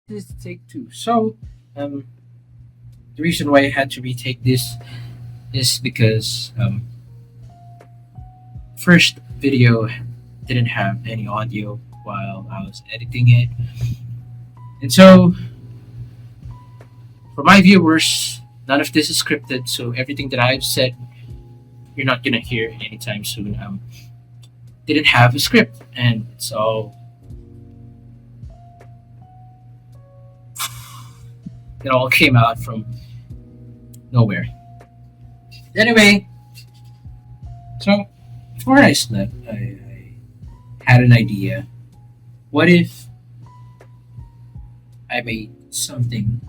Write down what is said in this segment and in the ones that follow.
This is take two. Um, the reason why I had to retake this is because first video didn't have any audio while I was editing it, and so for my viewers, none of this is scripted. So everything that I've said, you're not gonna hear anytime soon. Didn't have a script, and it all came out from nowhere. Anyway, so before I slept, I had an idea. What if I made something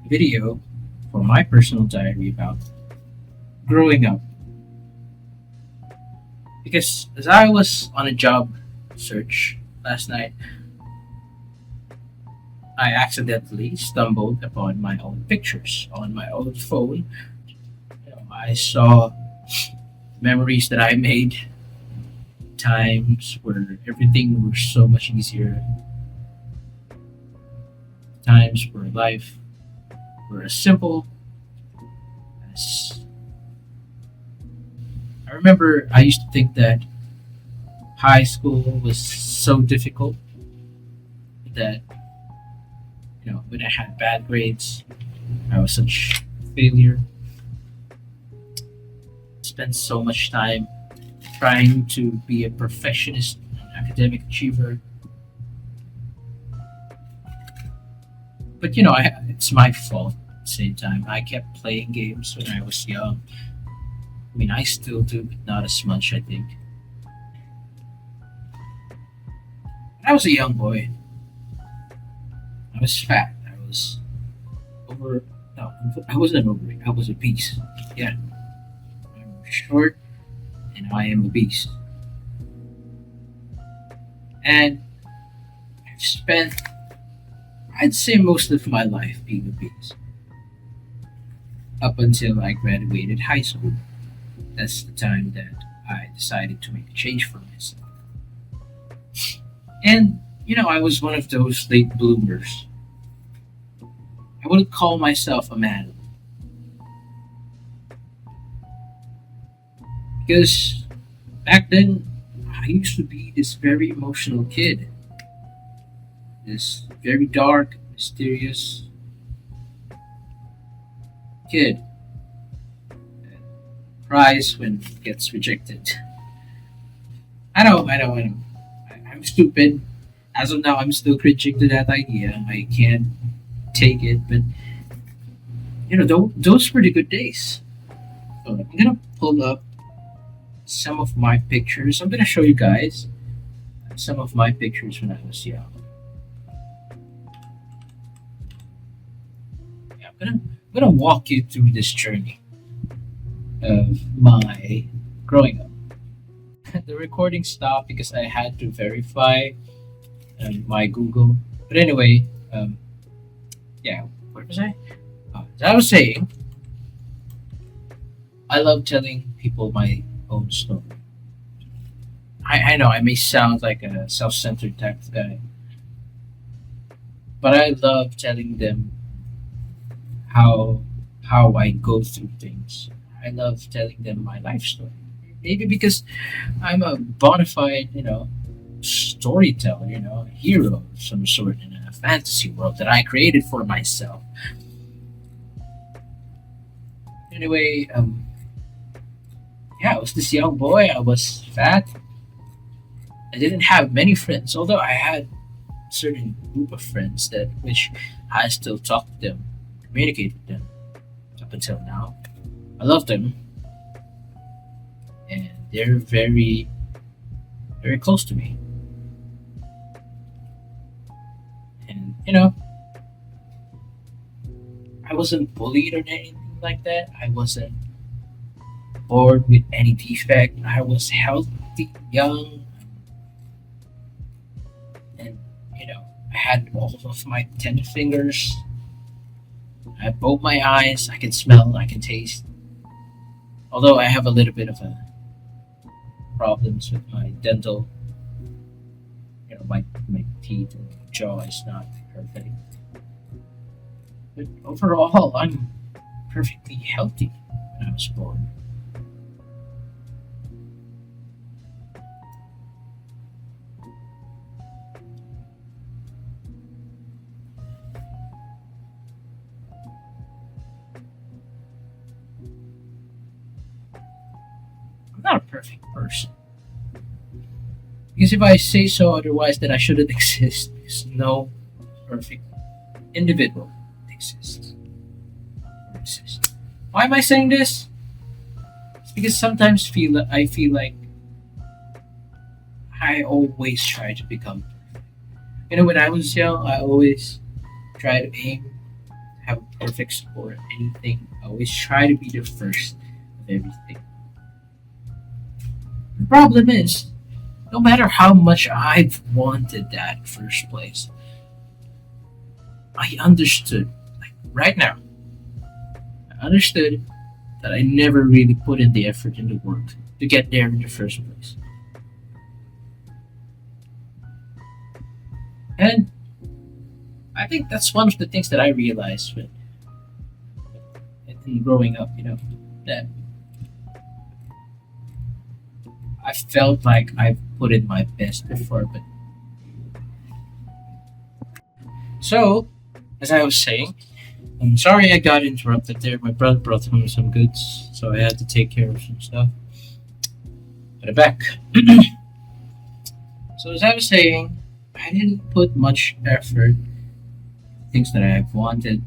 video for my personal diary about growing up? Because as I was on a job search last night, I accidentally stumbled upon my own pictures on my old phone. I saw memories that I made, times where everything was so much easier, times where life were as simple as. I remember I used to think that high school was so difficult that, when I had bad grades, I was such a failure. Spent so much time trying to be a perfectionist, an academic achiever. But it's my fault at the same time. I kept playing games when I was young. I mean, I still do, but not as much, I think. When I was a young boy, I was fat. I was over. No, I wasn't overweight. I was obese. Yeah, I'm short and I am obese. And I've spent, I'd say, most of my life being obese up until I graduated high school. That's the time that I decided to make a change for myself. And, I was one of those late bloomers. I wouldn't call myself a man because back then I used to be this very emotional kid, this very dark, mysterious kid that cries when it gets rejected. I know. I'm stupid. As of now, I'm still cringing to that idea. I can't take it, but those were the good days. So I'm gonna pull up some of my pictures. I'm gonna show you guys some of my pictures when I was young. Yeah, I'm gonna walk you through this journey of my growing up. The recording stopped because I had to verify my Google. But anyway, yeah, what was I? As I was saying, I love telling people my own story. I know I may sound like a self-centered type of guy, but I love telling them how how I go through things. I love telling them my life story. Maybe because I'm a bona fide, storyteller, a hero of some sort in a fantasy world that I created for myself. Anyway, yeah, I was this young boy. I was fat. I didn't have many friends, although I had a certain group of friends that which I still talk to them, communicate with them up until now. I love them, and they're very, very close to me. And I wasn't bullied or anything like that. I wasn't born with any defect. I was healthy, young, and I had all of my 10 fingers. I have both my eyes. I can smell. I can taste. Although I have a little bit of a problems with my dental, my teeth and jaw is not perfect. But overall, I'm perfectly healthy when I was born. I'm not a perfect person. Because if I say so otherwise, then I shouldn't exist. Because no perfect individual exists. Or exists. Why am I saying this? It's because sometimes I feel like I always try to become. You know, when I was young, I always try to aim to have a perfect score at anything. I always try to be the first of everything. The problem is, no matter how much I've wanted that first place, I understood, like right now, I understood that I never really put in the effort and the work to get there in the first place. And I think that's one of the things that I realized when in growing up, that I felt like I've put in my best before. But so, as I was saying, I'm sorry I got interrupted there. My brother brought home some goods, so I had to take care of some stuff. But I'm back. So as I was saying, I didn't put much effort things that I've wanted,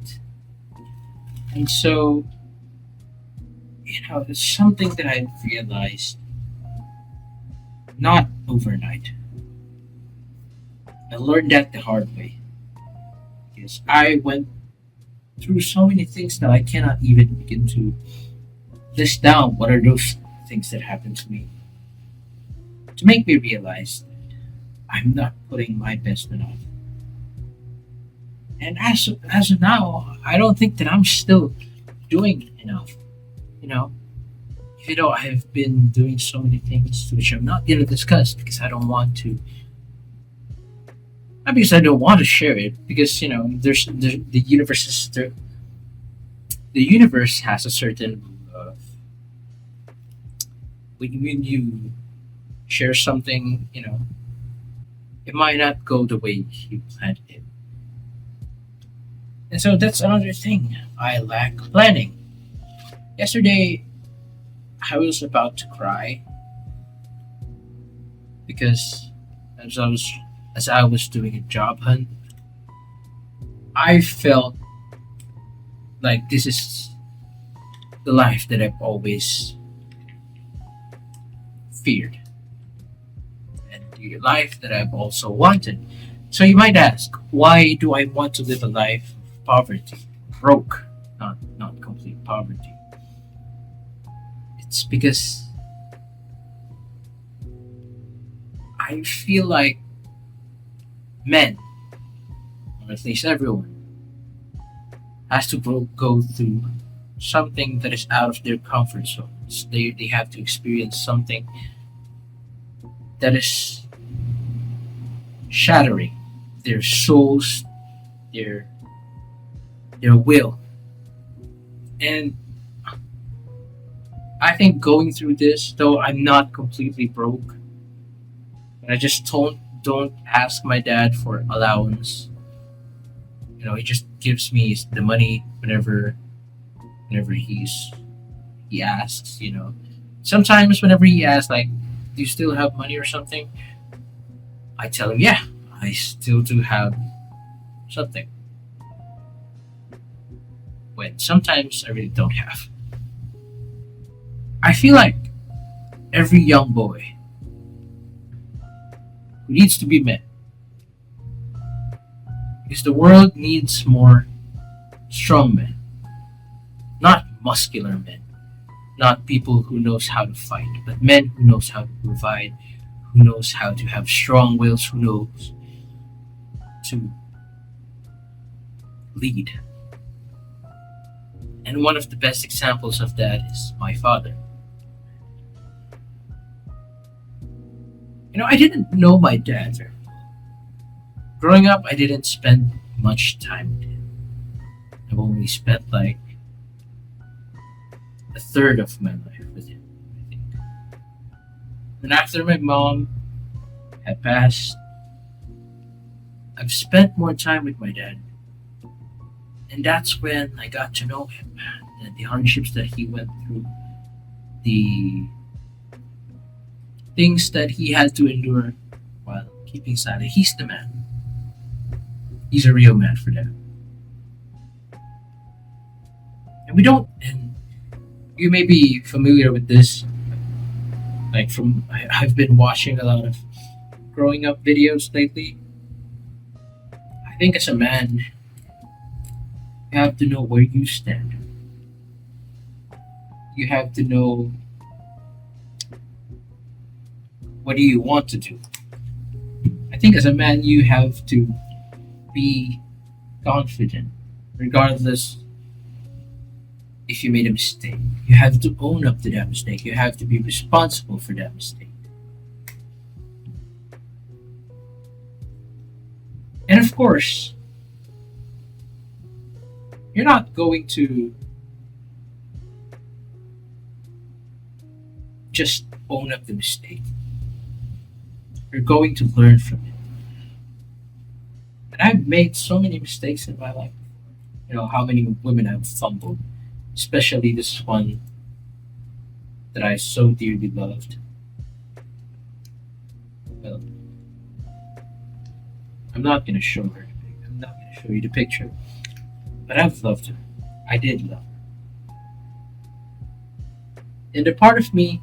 and so it's something that I realized not overnight. I learned that the hard way because I went through so many things that I cannot even begin to list down what are those things that happened to me to make me realize I'm not putting my best enough. And as of now, I don't think that I'm still doing enough. You know, even though I've been doing so many things which I'm not going to discuss because I don't want to. Not because I don't want to share it, because the universe is the universe has a certain when you share something, it might not go the way you planned it. And so that's another thing. I lack planning. Yesterday, I was about to cry because as I was doing a job hunt, I felt like this is the life that I've always feared and the life that I've also wanted. So you might ask, why do I want to live a life of poverty, broke, not complete poverty? It's because I feel like men, or at least everyone, has to go through something that is out of their comfort zones. They have to experience something that is shattering their souls, their their will. And I think going through this, though I'm not completely broke, and I just don't ask my dad for allowance. He just gives me the money whenever he asks. Sometimes whenever he asks, like, "Do you still have money or something?" I tell him, "Yeah, I still do have something." When sometimes I really don't have. I feel like every young boy who needs to be met, because the world needs more strong men, not muscular men, not people who knows how to fight, but men who knows how to provide, who knows how to have strong wills, who knows to lead. And one of the best examples of that is my father. I didn't know my dad very well. Growing up, I didn't spend much time with him. I've only spent like a third of my life with him, I think. And after my mom had passed, I've spent more time with my dad. And that's when I got to know him and the hardships that he went through, the things that he had to endure while keeping silent. He's the man. He's a real man for that. And we don't, and you may be familiar with this, like I've been watching a lot of growing up videos lately. I think as a man, you have to know where you stand. You have to know what do you want to do. I think as a man, you have to be confident, regardless if you made a mistake. You have to own up to that mistake. You have to be responsible for that mistake. And of course, you're not going to just own up the mistake. You're going to learn from it. And I've made so many mistakes in my life. You know, how many women I've fumbled, especially this one that I so dearly loved. Well, I'm not going to show her. I'm not going to show you the picture. But I've loved her. I did love her. And the part of me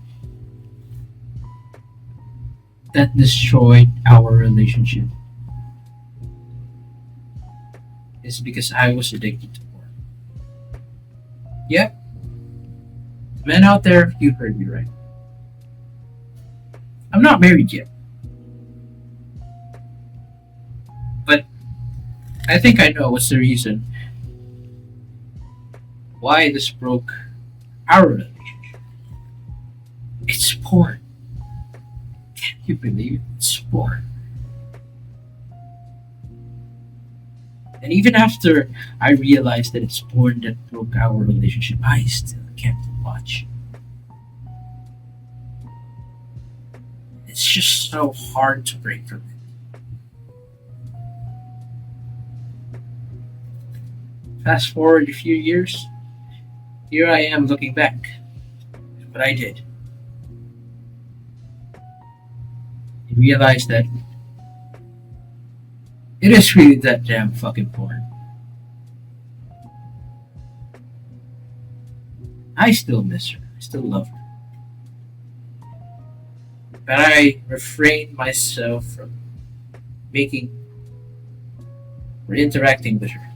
that destroyed our relationship is because I was addicted to porn. Yep. The men out there, you heard me right. I'm not married yet. But I think I know what's the reason why this broke our relationship. It's porn. Can you believe it? It's porn. And even after I realized that it's porn that broke our relationship, I still can't watch. It's just so hard to break from it. Fast forward a few years, here I am looking back at what I did. And realize that it is really that damn fucking porn. I still miss her. I still love her. But I refrain myself from making or interacting with her.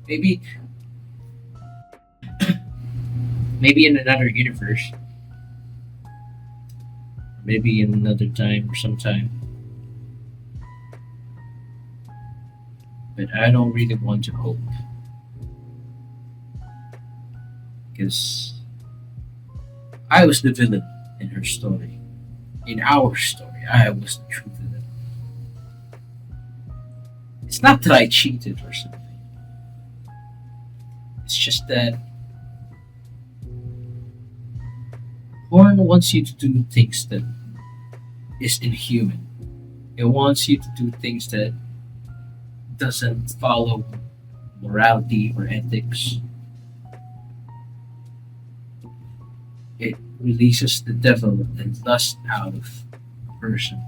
Maybe maybe in another universe. Maybe in another time or sometime. But I don't really want to hope. Because I was the villain in her story. In our story, I was the true villain. It's not that I cheated or something. It's just that porn wants you to do things that is inhuman. It wants you to do things that doesn't follow morality or ethics. It releases the devil and lust out of a person.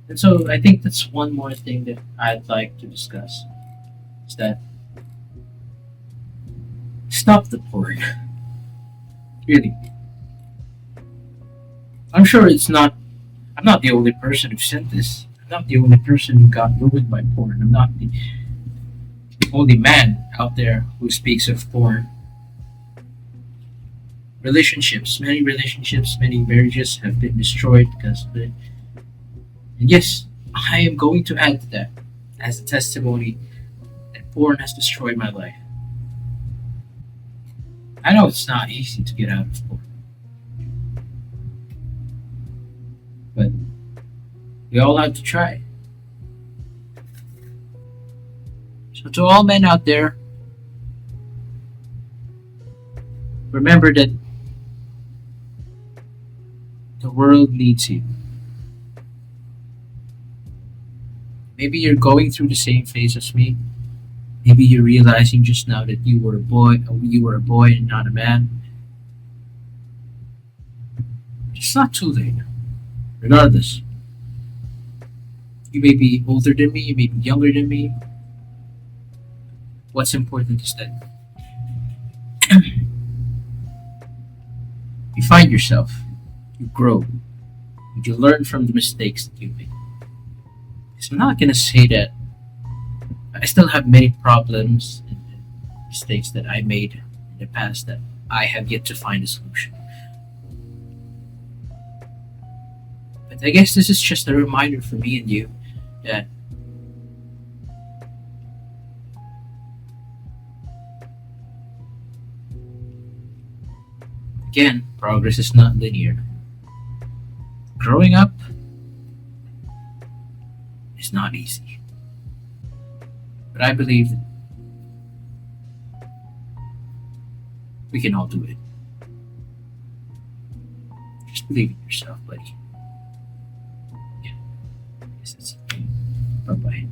And so I think that's one more thing that I'd like to discuss. Is that stop the porn. Really. I'm sure I'm not the only person who sent this. I'm not the only person who got ruined by porn. I'm not the only man out there who speaks of porn. Relationships, many marriages have been destroyed because of it. And yes, I am going to add to that as a testimony that porn has destroyed my life. I know it's not easy to get out of porn. But we all have to try. So, to all men out there, remember that the world needs you. Maybe you're going through the same phase as me. Maybe you're realizing just now that you were a boy and not a man. It's not too late. Regardless, you may be older than me, you may be younger than me. What's important is that you find yourself, you grow, and you learn from the mistakes that you make. Because I'm not gonna say that I still have many problems and mistakes that I made in the past that I have yet to find a solution. But I guess this is just a reminder for me and you that again, progress is not linear. Growing up is not easy. But I believe that we can all do it. Just believe in yourself, buddy. Yeah, I guess that's it. Bye bye.